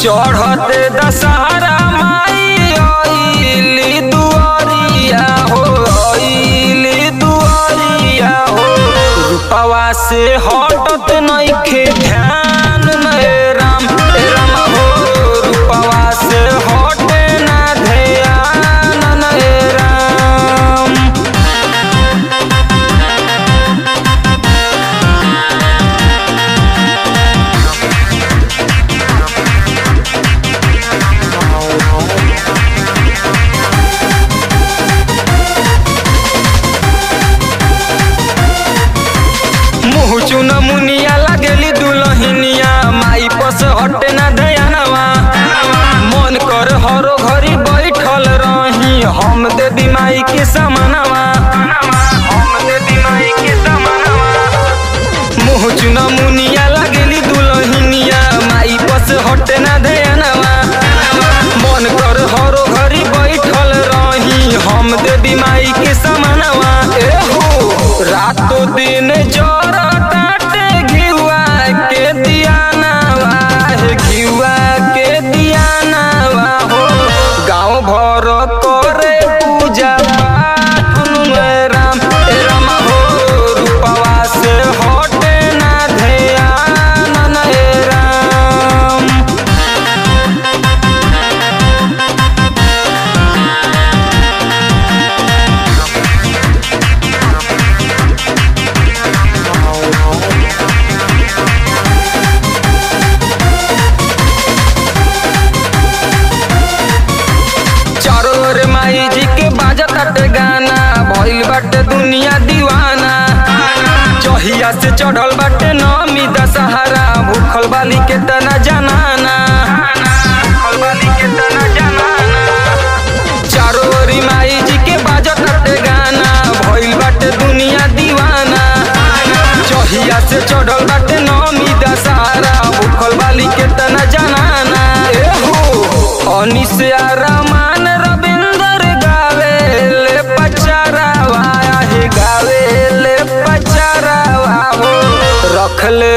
चढ़ते दशहरा माई आइली दुआरिया हो, आइली दुआरिया हो। रूपवा से हटत नइखे ध्यान नए राम राम हो, रूपवा से हटे ना ध्यान नए राम। चुन मुनिया लगेली दुलहिनिया, माई पस हटे ना दयानवा। मन कर हरो घरी बैठल रही, हम देवी माई के समानवा, हम देवी माई के समानवा। मुँह चुन मुनिया लगेली दुलहिनिया, माई पस हटे ना दयानवा। मन कर हरो घरी बैठल रही, हम देवी माई के समानवा। एहो रातों दिन जरा भर करे पूजा पाठ राम राम हो, रूपवा से हटे ना ध्यान नए राम। माई जी के बाजत बाटे गाना, भइल बाटे दुनिया दीवाना। चहिया से चढ़ल बाटे नमी दशहरा, भूखल बाली के तना जनाना, भूखल बाली के तना जनाना। चारों ओरी माई जी के बाजत बाटे गाना, भइल बाटे दुनिया दीवाना। चहिया से चढ़ल बाटे नमी दशहरा, भूखल बाली के तना जनाना। एहो अनिस आरामान गावे ले पचारावा हो, रख ले